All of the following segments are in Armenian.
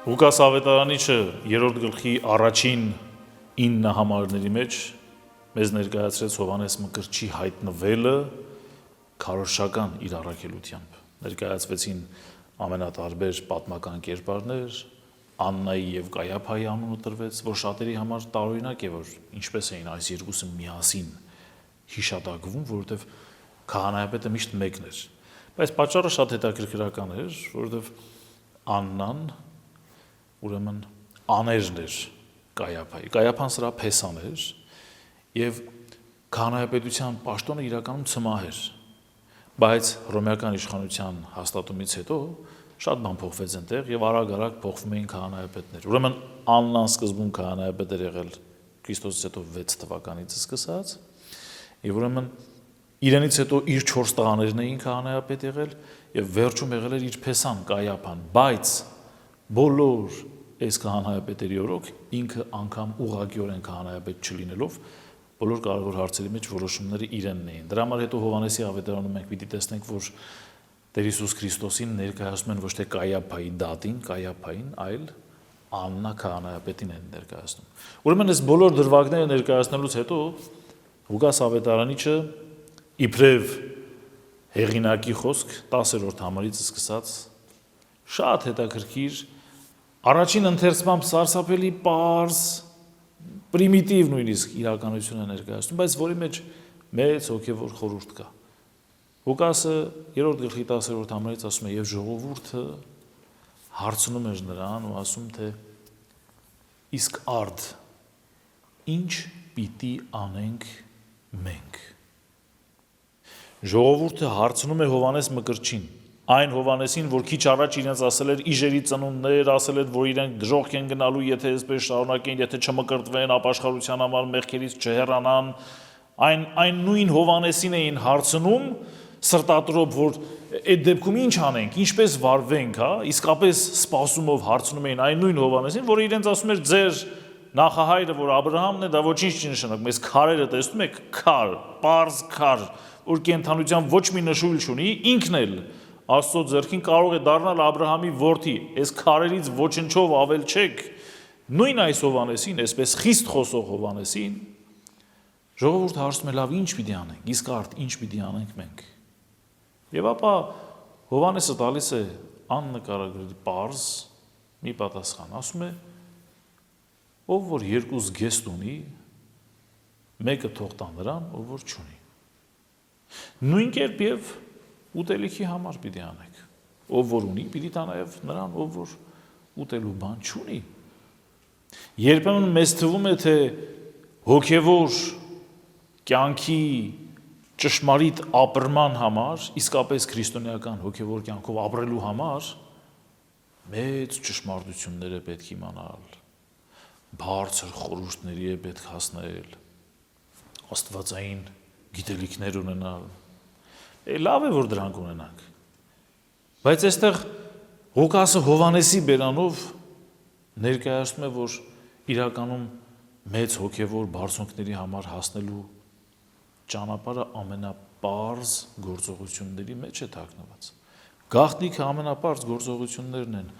Ղուկաս ավետարանիչը երրորդ գլխի առաջին 9 համարների մեջ մեզ ներկայացրեց Հովհաննես Մկրտչի հայտնվելը քարոզչական իր առաքելությամբ։ Ներկայացվեցին ամենատարբեր պատմական կերպարներ, Աննայի եւ Կայափայի անունը տրվեց, որ շատերի համար տարօրինակ է, որ ինչպես էին այս երկուսը միասին հիշատակվում, որովհետեւ քահանայապետը միշտ մեկն էր։ Բայց պատճառը շատ հետաքրքրական էր, որովհետեւ Աննան ուրեմն աներն էր Կայափայի։ Կայափան սրա փեսան էր եւ քահանայապետության պաշտոնը իրականում ցմահ էր։ Բայց հռոմեական իշխանության հաստատումից հետո շատ բան փոխվեց այնտեղ եւ արագ-արագ փոխվում էին քահանայապետներ։ Ուրեմն Աննան սկզբում քահանայապետ էր եղել Քրիստոսից հետո 6 թվականից սկսած եւ ուրեմն իրենից հետո իր 4 տղաներն էին քահանայապետ եղել եւ վերջում եղել էր իր փեսան Կայափան, բայց բոլոր այս քահանայապետերի օրոք ինքը անգամ ուղղակիորեն քահանայապետ չլինելով բոլոր կարևոր հարցերի մեջ որոշումները իրենն էին։ Դրա համար հետո Հովհաննեսի ավետարանում մենք պիտի տեսնենք, որ Տեր Հիսուս Քրիստոսին ներկայացնում են ոչ թե Կայափայի դատին, Կայափային, այլ Աննա քահանայապետին են ներկայացնում։ Ուրեմն այս բոլոր դրվագները ներկայացնելուց հետո Ղուկաս ավետարանիչը իբրև հեղինակի խոսք 10-րդ համարից սկսած շատ հետաքրքիր առաջին ընթերցմամբ սարսափելի պարզ պրիմիտիվ նույնիսկ իրականություն է ներկայացնում, բայց որի մեջ մեծ հոգևոր խորհուրդ կա։ Ղուկասը 3-րդ գլխի 10-րդ համարից ասում է, եւ ժողովուրդը հարցնում էր նրան ու ասում թե իսկ արդ ինչ պիտի անենք մենք։ Ժողովուրդը հարցնում է Հովհաննես Մկրտչին, այն Հովհաննեսին, որ քիչ առաջ իրենց ասել էր իժերի ծնունդներ, ասել էր, որ իրենք դժոխք են գնալու, եթե այսպես շարունակեն, եթե չմկրտվեն, ապաշխարության համար մեղքերից չհեռանան, այն նույն Հովհաննեսին էին հարցնում սրտատրոփ, որ այդ դեպքում ինչ անենք, ինչպես վարվենք, հա, իսկապես սպասումով հարցնում էին այն նույն Հովհաննեսին, որ իրենց ասում էր ձեր նախահայրը, որ Աբրահամն է, դա ոչինչ չի նշանակում, այս քարերը տեսնում եք, քար, պարզ քար, որ կենդանության ոչ մի նշույլ չունի, ինքն էլ Աստծո ձեռքին կարող է դառնալ Աբրահամի որդի, այս քարերից ոչնչով ավել չեք։ Նույն այս Հովհաննեսին, այսպես խիստ խոսող Հովհաննեսին, ժողովուրդը հարցնում է, լավ, ինչ պիտի անենք, իսկ արդ ինչ պիտի անենք մենք։ Եվ ապա Հովհաննեսը տալիս է աննկարագրելի պարզ մի պատասխան, ասում է, ով որ երկու զգեստ ունի, մեկը թող տա նրան, ով որ չունի։ Նույն կերպ եւ ուտելիքի համար պիտի անենք։ Ով որ ունի, պիտի տա նաև նրան, ով որ ուտելու բան չունի։ Երբեմն մեզ թվում է, թե հոգևոր կյանքի ճշմարիտ ապրման համար, իսկապես քրիստոնեական հոգևոր կյանքով ապրելու համար մեծ ճշմարտություններ է պետք իմանալ, բարձր խորհուրդների է պետք հասնել, աստվածային գիտելիքներ ունենալ։ Լավ է, որ դրանք ունենանք, բայց այստեղ Ղուկասը Հովհաննեսի բերանով ներկայացնում է, որ իրականում մեծ հոգևոր բարձունքների համար հասնելու ճանապարհը ամենապարզ գործողությունների մեջ է թաքնված։ Գաղտնիքը ամենապարզ գործողություններն են։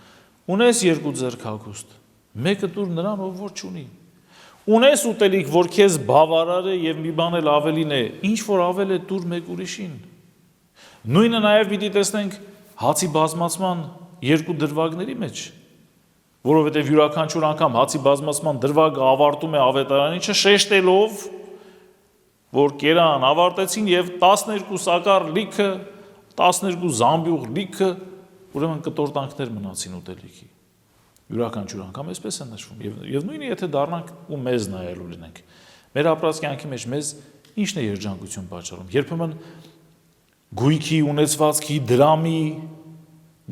Ունես երկու ձեռք հագուստ, մեկը տուր նրան, ով որ չունի։ Ունես ուտելիք, որ քեզ բավարար է եւ մի բան էլ ավելին է, ինչ որ ավել է տուր մեկ ուրիշին։ Նույնը նաև պիտի տեսնենք հացի բազմացման երկու դրվագների մեջ, որովհետև յուրաքանչյուր անգամ հացի բազմացման դրվագը ավարտում է ավետարանիչը շեշտելով, որ կերան ավարտեցին եւ 12 սակար լիքը, 12 զամբյուղ լիքը, ուրեմն կտորտանքներ մնացին ուտելիքի։ Յուրաքանչյուր անգամ այսպես է նշվում եւ նույնը եթե դառնանք ու մեզ նայելու լինենք։ Մեր ապրած կյանքի մեջ մեզ ինչն է երջանկություն պատճառում։ Երբեմն գույքի, ունեցվածքի, դրամի,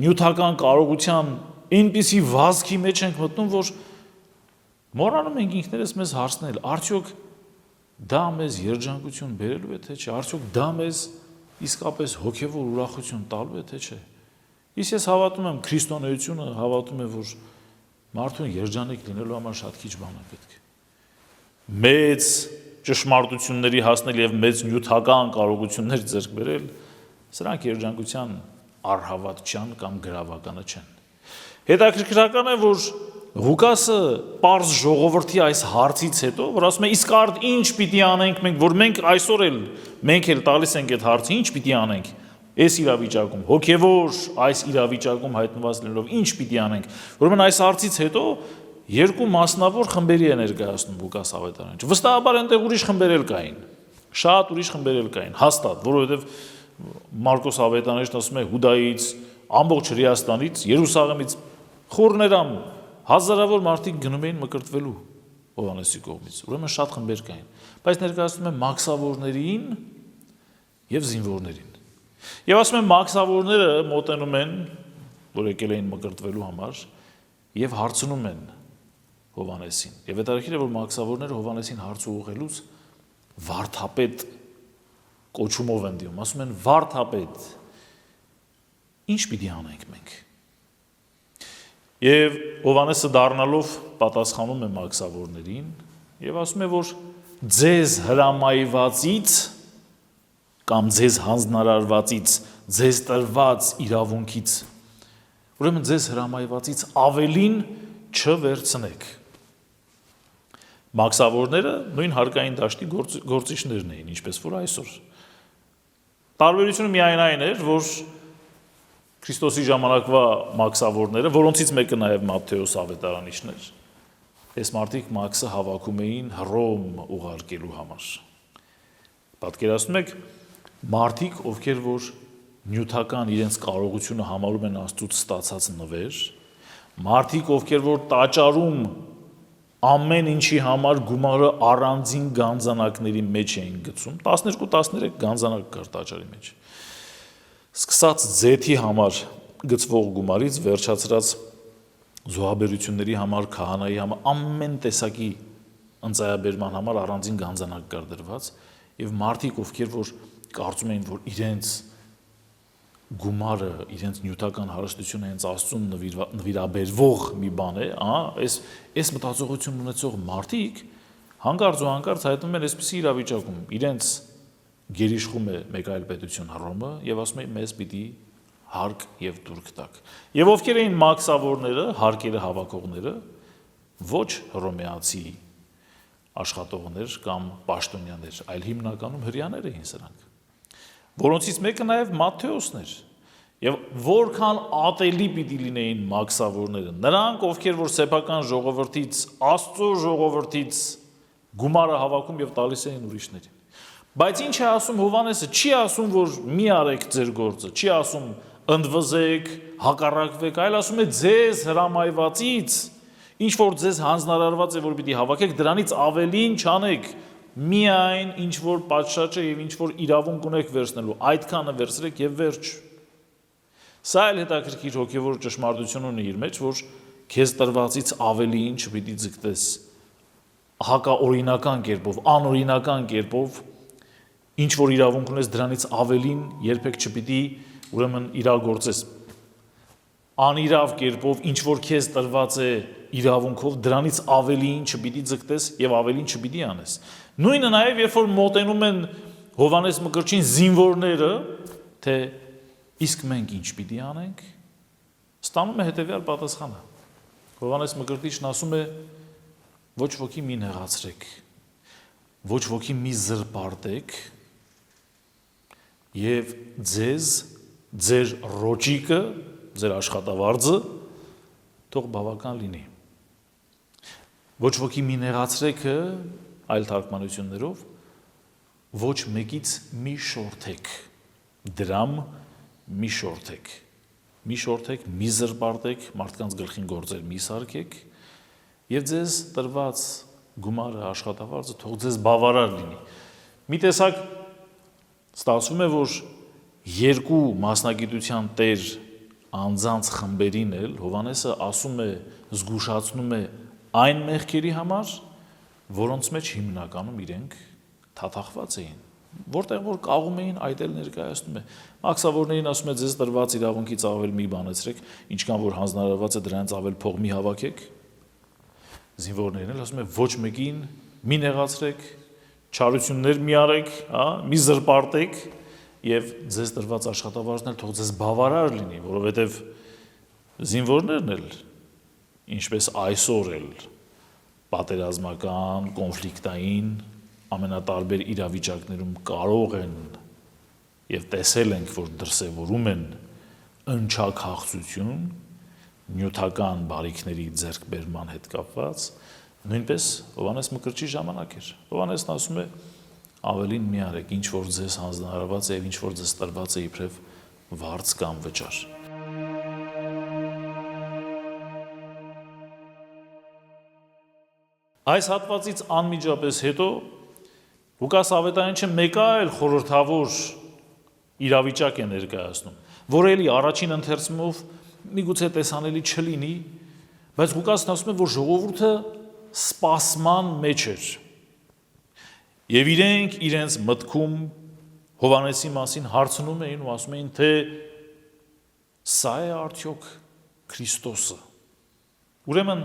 նյութական կարողության այնպիսի վազքի մեջ ենք մտնում, որ մոռանում ենք ինքներս մեզ հարցնել, արդյոք դա մեզ երջանկություն բերելու է, թե չէ, արդյոք դա մեզ իսկապես հոգևոր ուրախություն տալու է, թե չէ։ Իսկ ես հավատում եմ քրիստոնեությունը, հավատում եմ, որ մարդուն երջանիկ լինելու համար շատ քիչ բան է պետք։ Մեծ ճշմարտությունների հասնել եւ մեծ նյութական կարողություններ ձեռք բերել, սրանք երջանկության առհավատ չան կամ գրավականը չեն։ Հետաքրքրական է, որ Ղուկասը պարզ ժողովրդի այս հարցից հետո, որ ասում է, իսկ արդ ինչ պիտի անենք մենք, որ մենք այսօր էլ մենք էլ տալիս ենք այդ հարցը, ինչ պիտի անենք այս իրավիճակում, հոգևոր այս իրավիճակում հայտնված լինելով, ինչ պիտի անենք։ Ուրեմն այս հարցից հետո երկու մասնավոր խմբերի է ներկայացնում Ղուկաս ավետարանը։ Վստահաբար այնտեղ ուրիշ խմբեր էլ կային, շատ ուրիշ խմբեր էլ կային, հաստատ, որովհետև Մարկոս ավետարանիչն ասում է Հուդայից, ամբողջ Հրեաստանից, Երուսաղեմից խորներամ հազարավոր մարդիկ գնում էին մկրտվելու Հովհաննեսի կողմից։ Ուրեմն շատ խմբեր կային, բայց ներկայացնում է մաքսավորներին եւ զինվորներին։ Եվ ասում են մաքսավորները մոտենում են, որ եկել էին մկրտվելու համար, եւ հարցնում են Հովհաննեսին։ Եվ հետաքրքիր է, որ մաքսավորները Հովհաննեսին հարց ուղղելուց վարդապետ կոչումով են դիմում, ասում են վարդապետ, ինչ պիտի անենք մենք։ Եվ Հովհաննեսը դառնալով պատասխանում է մաքսավորներին եւ ասում է, որ ձեզ հրամայվածից կամ ձեզ հանձնարարվածից, ձեզ տրված իրավունքից, ուրեմն ձեզ հրամայվածից ավելին չվերցնեք։ Մաքսավորները նույն հարկային դաշտի գործիչներն էին, ինչպես որ այսօր։ Տարբերությունը միայն այն էր, որ Քրիստոսի ժամանակվա մաքսավորները, որոնցից մեկը նաև Մատթեոս ավետարանիչն էր, այս մարդիկ մաքսը հավաքում էին Հռոմ ուղարկելու համար։ Պատկերացնում եք, մարդիկ, ովքեր որ նյութական իրենց կարողությունը համարում են Աստծուց ստացած նվեր, մարդիկ, ովքեր որ տաճարում ամեն ինչի համար գումարը առանձին գանձանակների մեջ էին գցում, 12-13 գանձանակ կար տաճարի մեջ։ Սկսած ձեթի համար գծվող գումարից վերջացրած զոհաբերությունների համար, քահանայի համար, ամեն տեսակի ընծայաբերման համար առանձին գանձանակ կար դրված, եւ մարդիկ, ովքեր որ կարծում էին, որ իրենց գումարը, իրենց նյութական հարստությունը հենց Աստծուն նվիրաբերվող մի բան է, այս մտածողություն ունեցող մարդիկ հանկարծ ու հանկարծ հայտնվում են այսպիսի իրավիճակում, իրենց գերիշխում է մեկ այլ պետություն Հռոմը եւ ասում է մեզ պիտի հարկ եւ դուրք տակ։ Եվ ովքեր էին մաքսավորները, հարկերը հավաքողները, ոչ հռոմեացի աշխատողներ կամ պաշտոնյաներ, այլ հիմնականում հրեաներ էին սրանք, որոնցից մեկը նաև Մատթեոսն էր։ Եվ որքան ատելի պիտի լինեին մաքսավորները, նրանք, ովքեր որ սեփական ժողովրդից, Աստծո ժողովրդից գումարը հավաքում եւ տալիս էին ուրիշներին։ Բայց ինչ է ասում Հովհաննեսը, չի ասում, որ մի արեք ձեր գործը, չի ասում ընդվզեք, հակառակվեք, այլ ասում է ձեզ հրամայվածից, ինչ որ ձեզ հանձնարարված է, որ պիտի հավաքեք, դրանից ավելին չանեք, միայն ինչ որ պատշաճ է եւ ինչ որ իրավունք ունեք վերցնելու, այդքանը վերցրեք եւ վերջ։ Սա էլ հետաքրքիր հոգեվոր ճշմարտություն ունի իր մեջ, որ քեզ տրվածից ավելին չպիտի ձգտես հակաօրինական կերպով, անօրինական կերպով, ինչ որ իրավունք ունես դրանից ավելին երբեք չպիտի ուրեմն իրագործես։ Անիրավ կերպով, ինչ որ քեզ տրված է իրավունքով, դրանից ավելին չպիտի ձգտես եւ ավելին չպիտի անես։ Նույնը նաեւ երբ որ մոտենում են Հովհաննես Մկրտչին զինվորները, թե իսկ մենք ինչ պիտի անենք, ստանում է հետեւյալ պատասխանը։ Հովհաննես Մկրտիչն ասում է. ոչ ոքի մի նեղացրեք, ոչ ոքի մի զրպարտեք եւ ձեր ռոճիկը, ձեր աշխատավարձը թող բավական լինի։ Ոչ ոքի մի նեղացրեքը, այլ թարգմանություններով, ոչ մեկից մի շորթեք, դրամ մի շորթեք, մի զրպարտեք, մարդկանց գլխին գործեր մի սարքեք եւ ձեզ տրված գումարը, աշխատավարձը թող ձեզ բավարար լինի։ Մի տեսակ ստացվում է, որ երկու մասնագիտության տեր անձանց խմբերին էլ Հովհաննեսը ասում է, զգուշացնում է այն մեղքերի համար, որոնց մեջ հիմնականում իրենք թաթախված էին, որտեղ որ կաղում էին, այդ էլ ներկայացնում է։ Մաքսավորներին ասում է, ձեզ տրված իրավունքից ավել մի բանեցրեք, ինչքան որ հանձնարարված է դրանից ավել փող մի հավաքեք։ Զինվորներին էլ ասում է, ոչ մեկին մի նեղացրեք, չարություններ մի արեք, մի զրպարտեք եւ ձեզ տրված աշխատավարձն էլ թող ձեզ բավարար լինի, որովհետեւ զինվորներն էլ, ինչպես այսօր էլ, պատերազմական, կոնֆլիկտային, ամենատարբեր իրավիճակներում կարող են և տեսել ենք, որ դրսևորում են ընչաքաղցություն, նյութական բարիքների ձեռքբերման հետ կապված, նույնպես Հովհաննես Մկրտչի ժամանակ էր։ Հովհաննեսն ասում է, ավելին մի արեք, ինչ որ ձեզ հանձնարարված է և ինչ որ ձեզ տրված է իբրև վարձ կամ վճար։ Այս հատվածից անմիջապես հետո Ղուկաս Ավետարանիչը մեկ այլ խորհրդավոր իրավիճակ է ներկայացնում, որ էլի առաջին ընթերցումով միգուցե տեսանելի չլինի, բայց Ղուկասն ասում է, որ ժողովուրդը սպասման մեջ էր և իրենք իրենց մտքում Հովհաննեսի մասին հարցնում էին ու ասում էին, թե սա է արդյոք Քրիստոսը։ Ուրեմն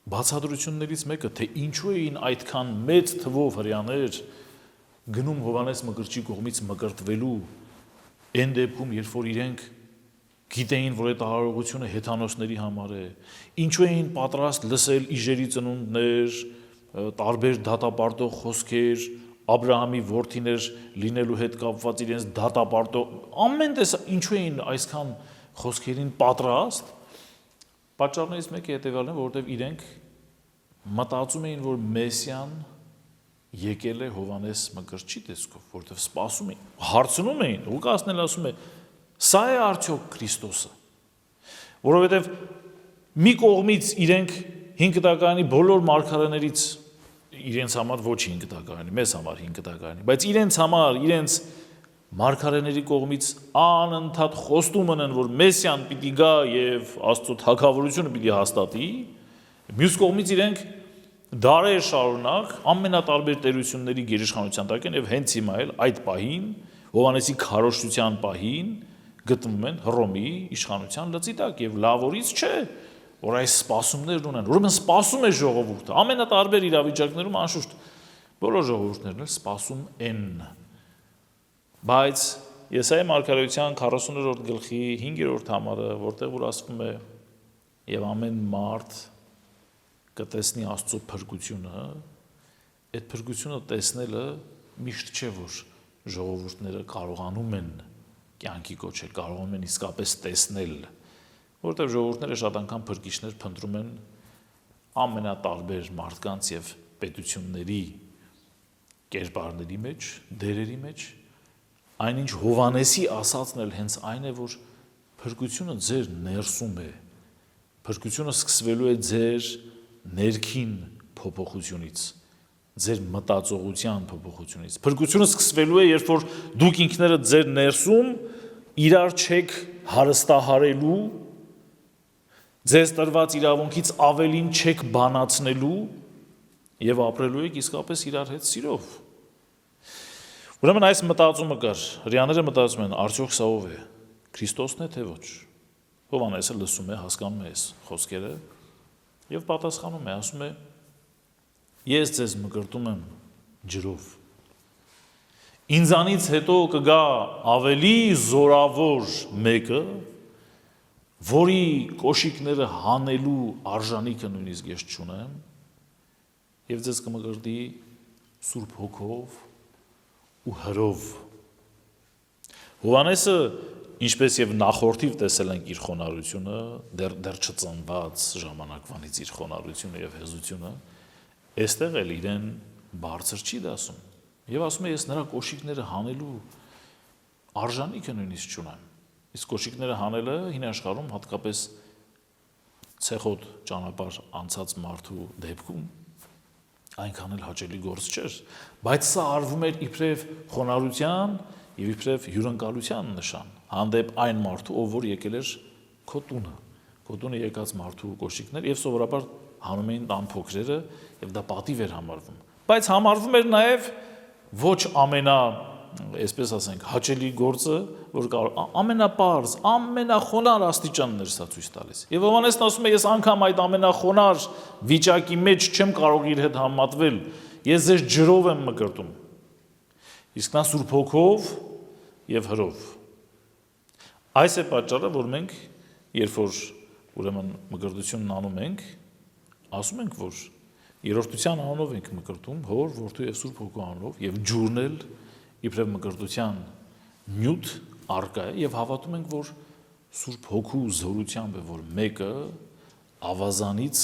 բացատրություններից մեկը, թե ինչու էին այդքան մեծ թվով հրեաներ գնում Հովհաննես Մկրտչի կողմից մկրտվելու այն դեպքում, երբ որ իրենք գիտեին, որ այդ արարողությունը հեթանոսների համար է, ինչու էին պատրաստ լսել իժերի ծնունդներ, տարբեր դատապարտող խոսքեր, Աբրահամի որդիներ լինելու հետ կապված իրենց դատապարտող, ամեն ինչու էին այսքան խոսքերին պատրաստ, պատճառներից մեկը հետևյալն է, որովհետև իրենք մտածում էին, որ Մեսիան եկել է Հովհաննես Մկրտչի տեսքով, որովհետև սպասում էին, հարցնում էին, Ղուկասն էլ ասում է, սա է արդյոք Քրիստոսը, որովհետև մի կողմից իրենք 5 տակարանի բոլոր մարգարեներից իրենց համար ոչ 5 տակարանի, մեզ համար 5 տակարանի, բայց իրենց համար, իրենց մարգարեների կողմից անընդհատ խոստում են, որ Մեսիան պիտի գա և Աստծո թագավորությունը պիտի հաստատի, մյուս կողմից իրենք դարեր շարունակ ամենատարբեր տերությունների գերիշխանության տակ են և հենց հիմա էլ այդ պահին, Հովհաննեսի քարոզչության պահին գտնվում են Հռոմի իշխանության լծի տակ և լավորից չէ, որ այս սպասումներն ունեն, ուրեմն սպասում է ժողովուրդը, ամենատարբեր իրավիճակներում անշուշտ բոլոր ժողովուրդներն էլ սպասում են, բայց Եսայի մարգարեության 40-րդ գլխի 5-րդ համարը, որտեղ որ ասվում է և ամեն մարդ կտեսնի Աստծո փրկությունը, այդ փրկությունը տեսնելը միշտ չէ, որ ժողովուրդները կարողանում են կյանքի կոչել, կարողանում են իսկապես տեսնել, որտեղ ժողովուրդները շատ անգամ փրկիչներ փնտրում են ամենատարբեր մարդկանց և պետությունների կերպարների մեջ, դերերի մեջ, այնինչ Հովհաննեսի ասածն էլ հենց այն է, որ փրկությունը ձեր ներսում է, փրկությունը սկսվելու է ձեր ներքին փոփոխությունից, ձեր մտածողության փոփոխությունից, փրկությունը սկսվելու է, երբ որ դուք ինքներդ ձեր ներսում իրար չեք հարստահարելու, ձեզ տրված իրավունքից ավելին չեք բանացնելու և ապրելու եք իսկապես իրար հետ սիրով։ Ուրեմն այս մտածումը կար, հրեաները մտածում են, արդյոք սա ով է, Քրիստոսն է թե ոչ։ Հովհաննեսը լսում է, հասկանում է այս խոսքերը և պատասխանում է, ասում է, ես ձեզ մկրտում եմ ջրով։ Ինձանից հետո կգա ավելի զորավոր մեկը, որի կոշիկները հանելու արժանիքը նույնիսկ ես չունեմ, և ձեզ կմկրտի Սուրբ Հոգով ու հրով։ Հովհաննեսը, ինչպես և նախորդիվ տեսել ենք իր խոնարհությունը, դեռ չծնված ժամանակվանից իր խոնարհությունը և հեզությունը, այստեղ էլ իրեն բարձր չի դասում և ասում է, ես նրա կոշիկները հանելու արժանիքը նույնիսկ չունեմ։ Իսկ կոշիկները հանելը հին աշխարհում հատկապես ցեխոտ ճանապարհ անցած մարդու դեպքում այնքան էլ հաճելի գործ չէր, բայց սա արվում էր իբրև խոնարհության և իբրև հյուրընկալության նշան հանդեպ այն մարդու, ով որ եկել էր քո տունը եկած մարդու կոշիկներ և սովորաբար հանում էին տան փոքրերը և դա պատիվ էր համարվում, բայց համարվում էր նաև ոչ այսպես ասենք, հաճելի գործը, որ ամենապարզ, ամենախոնար աստիճանն էր սա ցույց տալիս։ Եվ Հովհաննեսն ասում է, ես անգամ այդ ամենախոնար վիճակի մեջ չեմ կարող իր հետ համատվել, ես ձեզ ջրով եմ մկրտում, իսկ նա Սուրբ Հոգով և հրով։ Այս է պատճառը, որ մենք երբ որ ուրեմն մկրտությունն անում ենք, ասում ենք, որ երրորդության անունով ենք մկրտում, Հոր, Որդու եւ Սուրբ Հոգու անունով, եւ ջուրն էլ իբրև մկրտության նյութ արկա է, եւ հավատում ենք, որ Սուրբ Հոգու զորությամբ է, որ մեկը ավազանից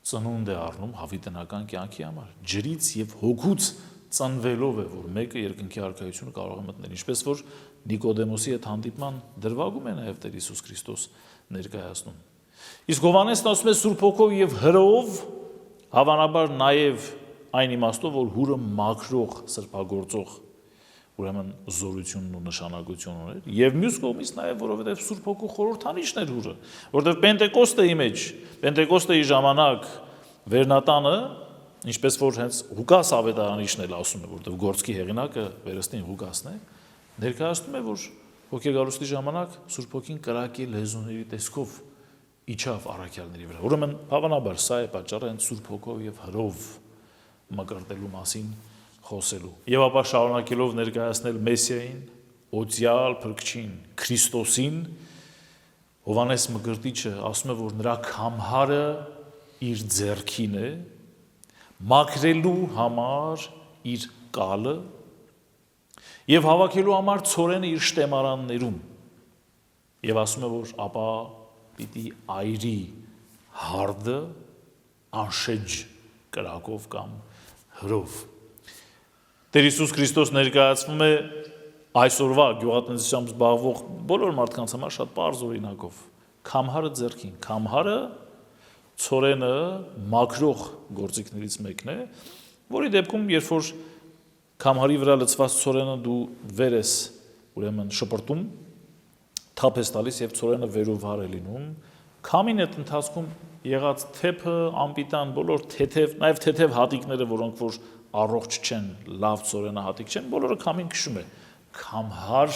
ծնունդ է առնում հավիտենական կյանքի համար, ջրից եւ հոգուց ծնվելով է, որ մեկը երկնքի արքայությունը կարող է մտնել, ինչպես որ Նիկոդեմոսի հետ հանդիպման դրվագում է նաև Տեր Հիսուս Քրիստոս ներկայացնում։ Իսկ Հովհաննեսն ասում է Սուրբ Հոգով եւ հրով, հավանաբար նաև այն իմաստով, որ հուրը մաքրող, սրբագործող, ուրեմն զորությունն ու նշանակություն ուներ, եւ մյուս կողմից նաև որովհետեւ Սուրբ Հոգու խորհրդանիշն էր հուրը, որովհետեւ Պենտեկոստեի մեջ, Պենտեկոստեի ժամանակ Վերնատանը, ինչպես որ հենց Ղուկաս ավետարանիչն էլ ասում է, որովհետև գործքի հեղինակը Վերստին Ղուկասն է, ներկայացնում է, որ հոգեգարուստի ժամանակ Սուրբ Հոգին կրակի լեզուների տեսքով իջավ առաքյալների վրա։ Ուրեմն հավանաբար սա է պատճառը հենց Սուրբ Հոգով եւ հրով մկրտելու մասին խոսելու։ Եվ ապա շարունակելով ներկայացնել Մեսիային, օծյալ փրկչին, Քրիստոսին, Հովհաննես Մկրտիչը ասում է, որ նրա քամհարը իր ձեռքին է, մաքրելու համար իր կալը եւ հավաքելու համար ցորենը իր շտեմարաններում եւ ասում է, որ ապա պիտի այրի հարդը անշեջ կրակով կամ հրով։ Տեր Հիսուս Քրիստոս ներկայացվում է այսօրվա գյուղատնտեսությամբ զբաղվող բոլոր մարդկանց համար շատ պարզ օրինակով։ Քամհարը ձեռքին, քամհարը ցորենը մաքրող գործիքներից մեկն է, որի դեպքում երբ որ քամհարի վրա լցված ցորենը դու վեր ես ուրեմն շպրտում, թափ ես տալիս եւ ցորենը վերով վար է լինում, քամին այդ ընթացքում եղած թեփը, ամպիտան, բոլոր թեթև, նաեւ թեթև հատիկները, որոնք որ առողջ չեն, լավ ցորենահատիկ չեն, բոլորը քամին քշում է։ Քամհար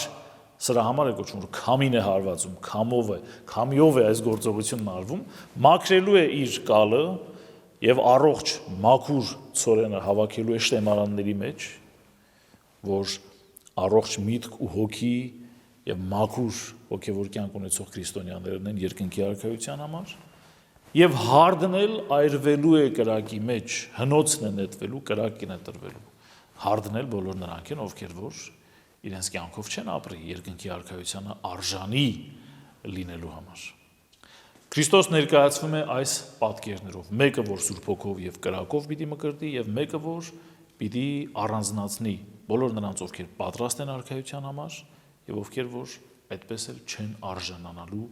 սրա համար է կոչվում, որ քամին է հարվածում, քամով է, քամիով է այս գործողությունն արվում, մաքրելու է իր կալը եւ առողջ մաքուր ցորենը հավաքելու է շտեմարանների մեջ, որ առողջ միտք ու հոգի եւ մաքուր հոգեվոր կյանք ունեցող քրիստոնյաներն են երկնքի արքայության համար, եւ հարդն էլ այրվելու է կրակի մեջ, հնոցն է նետվելու, կրակին է տրվելու։ Հարդն էլ բոլոր նրանք են, ովքեր որ իրենց կյանքով չեն ապրի երկնքի արքայությանը արժանի լինելու համար։ Քրիստոս ներկայացվում է այս պատկերներով, մեկը որ Սուրբ Հոգով եւ կրակով պիտի մկրտի եւ մեկը որ պիտի առանձնացնի բոլոր նրանց, ովքեր պատրաստ են արքայության համար եւ ովքեր որ այդպես էլ չեն արժանանալու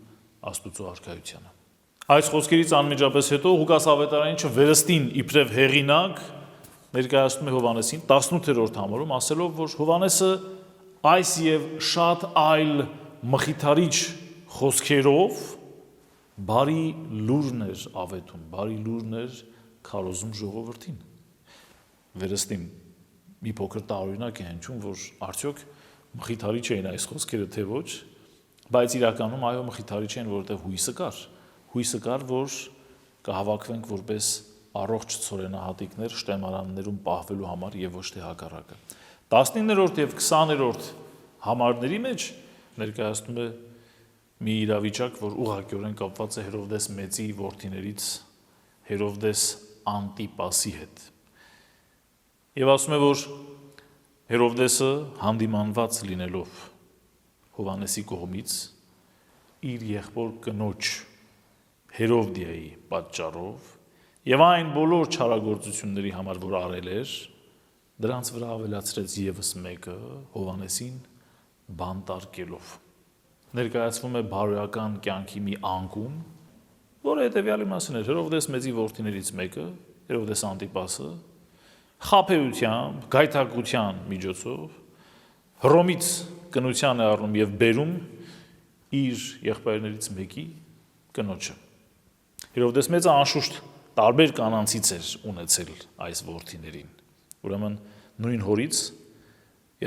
Աստծո արքայությանը։ Այս խոսքերից անմիջապես հետո Ղուկաս ավետարանիչը Վերստին իբրև հեղինակ ներկայացնում է Հովհաննեսին 18-րդ համարում, ասելով, որ Հովհաննեսը այս եւ շատ այլ մխիթարիչ խոսքերով բարի լուրն էր ավետում, բարի լուրն էր քարոզում ժողովրդին։ Վերստին մի փոքր տարօրինակ է հնչում, որ արդյոք մխիթարիչ էին այս խոսքերը թե ոչ, բայց իրականում այո մխիթարիչ են, որովհետեւ հույսը կար, որ կհավաքվենք որպես առողջ ցորենահատիկներ շտեմարաններում պահվելու համար եւ ոչ թե հակառակը։ 19-րդ եւ 20-րդ համարների մեջ ներկայացնում է մի իրավիճակ, որ ուղղակիորեն կապված է Հերովդես մեծի որդիներից Հերովդես Անտիպասի հետ։ Եվ ասում է, որ Հերովդեսը հանդիմանված լինելով Հովհաննեսի կողմից իր եղբոր կնոջ Հերովդիայի պատճառով եւ այն բոլոր չարագործությունների համար, որ արել էր, դրանց վրա ավելացրեց եւս մեկը Հովհաննեսին բանտարկելով։ Ներկայացվում է բարոյական կյանքի մի անկում, որը հետեւյալի մասին էր Հերովդես մեծի որդիներից մեկը, Հերովդես Անտիպասը, խաբեությամբ, գայթակղության միջոցով Հռոմից կնության է առնում եւ բերում իր եղբայրներից մեկի կնոջը։ Հերովդես մեծը անշուշտ տարբեր կանանցից էր ունեցել այս որդիներին։ Ուրեմն նույն հորից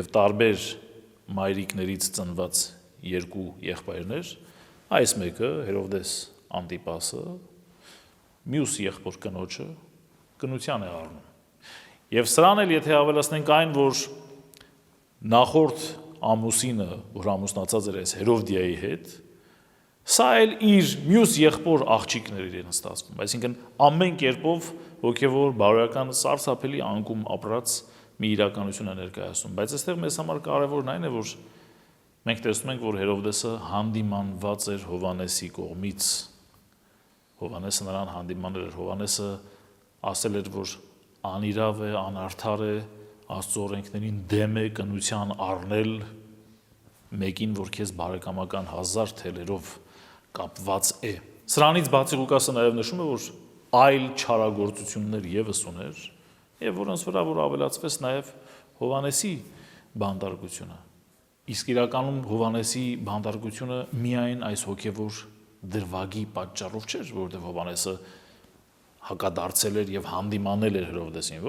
եւ տարբեր մայրիկներից ծնված երկու եղբայրներ, այս մեկը Հերովդես Անտիպասը, մյուս եղբոր կնոջը կնության է առնում։ Եվ սրան էլ եթե ավելացնենք այն, որ նախորդ ամուսինը, որ ամուսնացած էր այս Հերովդիայի հետ, Սա էլ իր մյուս եղբոր աղջիկներ իրեն ստացվում, այսինքն ամեն կերպով հոգևոր բարոյական սարսափելի անկում ապրած մի իրականություն է ներկայացնում, բայց այստեղ մեզ համար կարևորն այն է, որ մենք տեսնում ենք, որ Հերովդեսը հանդիմանված էր Հովանեսի կողմից, Հովանեսը նրան հանդիմանել էր, Հովանեսը ասել էր, որ անիրավ է, անարդար է, Աստծո օրենքներին դեմ է կնության առնել մեկին, որ քեզ բարեկամական հազար թելերով կապված է։ Սրանից բացի Ղուկասը նաև նշում է, որ այլ չարագործություններ եւս ուներ, եւ որոնց վրա որ ավելացվեց նաև Հովանեսի բանդարգությունը։ Իսկ իրականում Հովանեսի բանդարգությունը միայն այս հոգևոր դրվագի պատճառով չէր, որովհետև Հովանեսը հակադարձել էր եւ հանդիմանել էր Հերովդեսին,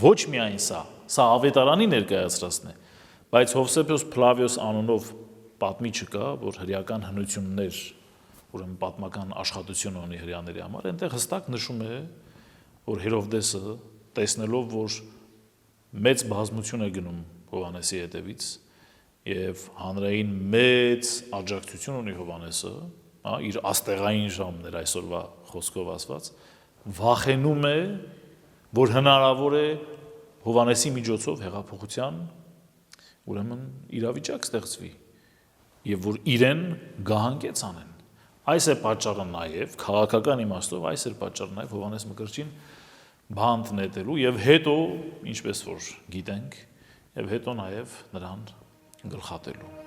ոչ միայն սա ավետարանի ներկայացրածն է, բայց Հովսեփոս Փլավիոս անունով պատմիչը կա, որ հրեական հնություններ, ուրեմն պատմական աշխատություն ունի հրեաների համար, այնտեղ հստակ նշում է, որ Հերովդեսը տեսնելով, որ մեծ բազմություն է գնում Հովանեսի հետևից եւ հանրային մեծ աջակցություն ունի Հովանեսը, իր աստեղային ժամն էր այսօրվա խոսքով ասված, վախենում է, որ հնարավոր է Հովանեսի միջոցով հեղափոխության ուրեմն իրավիճակ ստեղծվի եւ որ իրեն գահանկեց անեն։ Այս է պատճառը նաեւ քաղաքական իմաստով այս է պատճառը նաեւ Հովանես Մկրտչին բանտ նետելու եւ հետո ինչպես որ գիտենք եւ հետո նաեւ նրան գլխատելու։